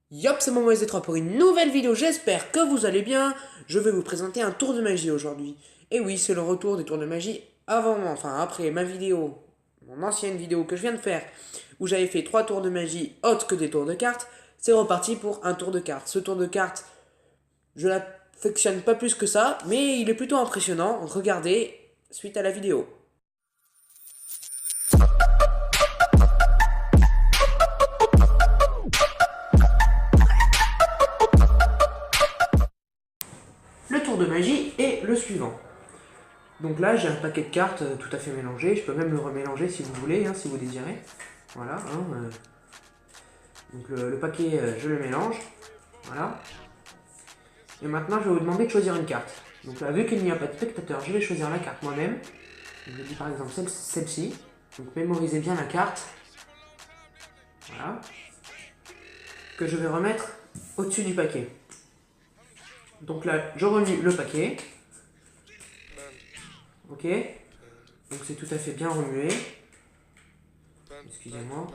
Yop, c'est Momo SD3 pour une nouvelle vidéo, j'espère que vous allez bien. Je vais vous présenter un tour de magie aujourd'hui. Et oui, c'est le retour des tours de magie après ma vidéo, mon ancienne vidéo que je viens de faire, où j'avais fait 3 tours de magie autres que des tours de cartes. C'est reparti pour un tour de cartes. Ce tour de cartes, je l'affectionne pas plus que ça, mais il est plutôt impressionnant. Regardez suite à la vidéo. Le tour de magie est le suivant. Donc là, j'ai un paquet de cartes tout à fait mélangé. Je peux même le remélanger si vous voulez, si vous désirez. Voilà. Donc le paquet, je le mélange. Voilà. Et maintenant, je vais vous demander de choisir une carte. Donc là, vu qu'il n'y a pas de spectateur, je vais choisir la carte moi-même. Je dis par exemple celle-ci. Donc mémorisez bien la carte. Voilà. Que je vais remettre au-dessus du paquet. Donc là, je remue le paquet. Ok. Donc c'est tout à fait bien remué. Excusez-moi.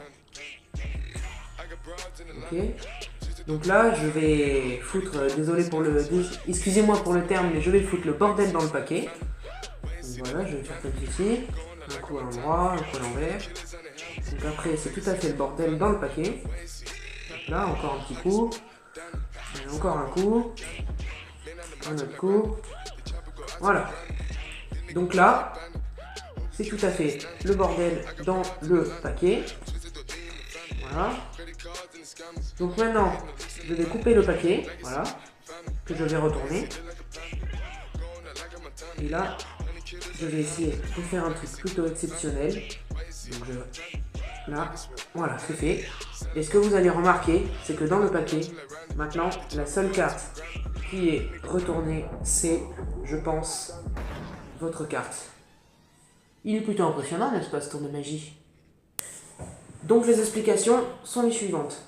Ok. Donc là, je vais foutre, excusez-moi pour le terme, mais je vais foutre le bordel dans le paquet. Donc voilà, je vais faire comme ceci. Un coup à l'endroit, un coup à l'envers. Donc après, c'est tout à fait le bordel dans le paquet. Là, encore un petit coup. Et encore un coup. Un autre coup. Voilà. Donc là, c'est tout à fait le bordel dans le paquet. Voilà. Donc maintenant, je vais couper le paquet, voilà, que je vais retourner. Et là, je vais essayer de faire un truc plutôt exceptionnel. Donc là, voilà, c'est fait. Et ce que vous allez remarquer, c'est que dans le paquet, maintenant, la seule carte qui est retournée, c'est, je pense, votre carte. Il est plutôt impressionnant, n'est-ce pas, ce tour de magie? Donc les explications sont les suivantes.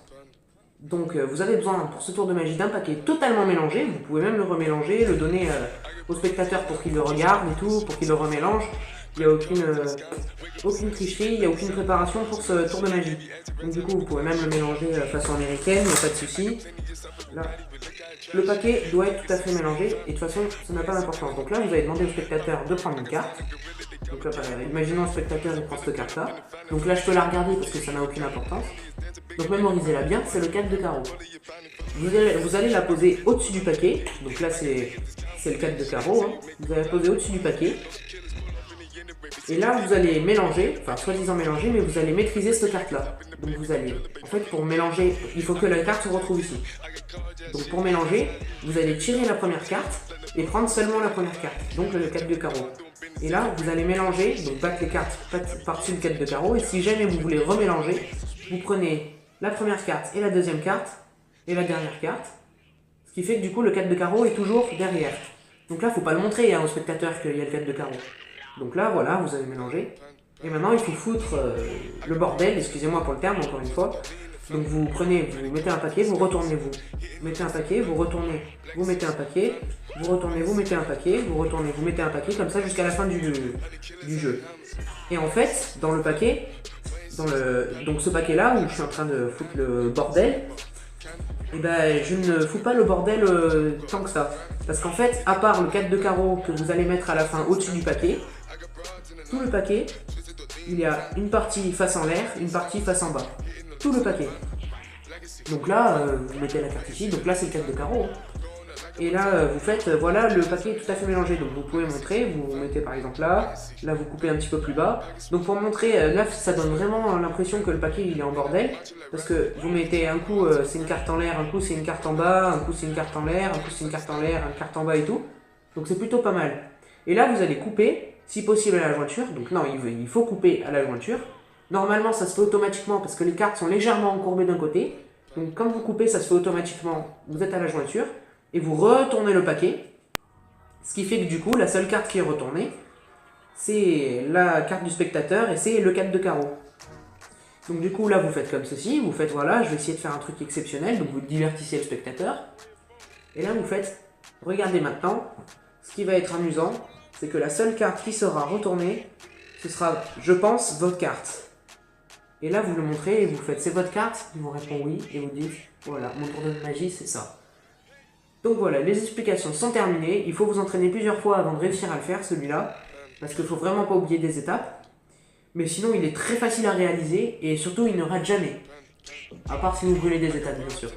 Donc vous avez besoin pour ce tour de magie d'un paquet totalement mélangé. Vous pouvez même le remélanger, le donner au spectateur pour qu'il le regarde et tout, pour qu'il le remélange. Il n'y a aucune tricherie, il n'y a aucune préparation pour ce tour de magie. Donc du coup vous pouvez même le mélanger façon américaine, il n'y a pas de souci. Là, le paquet doit être tout à fait mélangé et de toute façon ça n'a pas d'importance. Donc là vous allez demander au spectateur de prendre une carte. Donc là pareil, imaginons un spectateur il prend cette carte là. Donc là je peux la regarder parce que ça n'a aucune importance. Donc mémorisez-la bien, c'est le 4 de carreau. Vous allez la poser au-dessus du paquet. Donc là c'est le 4 de carreau. Vous allez la poser au-dessus du paquet. Et là vous allez mélanger, enfin soi-disant mélanger, mais vous allez maîtriser cette carte là. Donc vous allez, en fait pour mélanger, il faut que la carte se retrouve ici. Donc pour mélanger, vous allez tirer la première carte et prendre seulement la première carte. Donc le 4 de carreau. Et là vous allez mélanger, donc battre les cartes par-dessus le 4 de carreau. Et si jamais vous voulez remélanger, vous prenez la première carte et la deuxième carte et la dernière carte, ce qui fait que du coup le 4 de carreau est toujours derrière. Donc là il ne faut pas le montrer au spectateur qu'il y a le 4 de carreau. Donc là voilà, vous avez mélangé. Et maintenant il faut foutre le bordel, excusez-moi pour le terme encore une fois. Donc vous prenez, vous mettez un paquet, vous retournez, vous mettez un paquet, vous retournez, vous mettez un paquet, vous retournez, vous mettez un paquet, vous retournez, vous mettez un paquet, comme ça jusqu'à la fin du jeu. Et en fait, dans le paquet, donc ce paquet là où je suis en train de foutre le bordel, et ben je ne fous pas le bordel tant que ça. Parce qu'en fait, à part le 4 de carreau que vous allez mettre à la fin au-dessus du paquet, tout le paquet, il y a une partie face en l'air, une partie face en bas. Tout le paquet. Donc là, vous mettez la carte ici, donc là c'est le 4 de carreau. Et là, vous faites, voilà, le paquet est tout à fait mélangé. Donc vous pouvez montrer, vous mettez par exemple là vous coupez un petit peu plus bas. Donc pour montrer, là ça donne vraiment l'impression que le paquet il est en bordel. Parce que vous mettez un coup c'est une carte en l'air, un coup c'est une carte en bas, un coup c'est une carte en l'air, un coup c'est une carte en l'air, une carte en bas et tout. Donc c'est plutôt pas mal. Et là vous allez couper, si possible à la jointure. Donc non, il faut couper à la jointure. Normalement ça se fait automatiquement parce que les cartes sont légèrement encourbées d'un côté. Donc quand vous coupez ça se fait automatiquement, vous êtes à la jointure. Et vous retournez le paquet, ce qui fait que du coup, la seule carte qui est retournée, c'est la carte du spectateur et c'est le 4 de carreau. Donc du coup, là, vous faites comme ceci, vous faites, voilà, je vais essayer de faire un truc exceptionnel, donc vous divertissez le spectateur. Et là, vous faites, regardez maintenant, ce qui va être amusant, c'est que la seule carte qui sera retournée, ce sera, je pense, votre carte. Et là, vous le montrez et vous faites c'est votre carte, il vous répond oui, et vous dites voilà, mon tour de magie c'est ça. Donc voilà, les explications sont terminées. Il faut vous entraîner plusieurs fois avant de réussir à le faire celui-là, parce qu'il ne faut vraiment pas oublier des étapes. Mais sinon, il est très facile à réaliser et surtout, il ne rate jamais. À part si vous brûlez des étapes, bien sûr.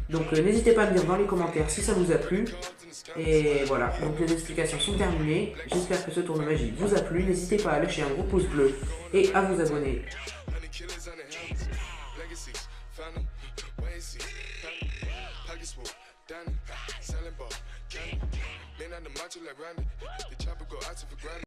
Donc n'hésitez pas à me dire dans les commentaires si ça vous a plu. Et voilà, donc les explications sont terminées. J'espère que ce tour de magie vous a plu. N'hésitez pas à lâcher un gros pouce bleu et à vous abonner.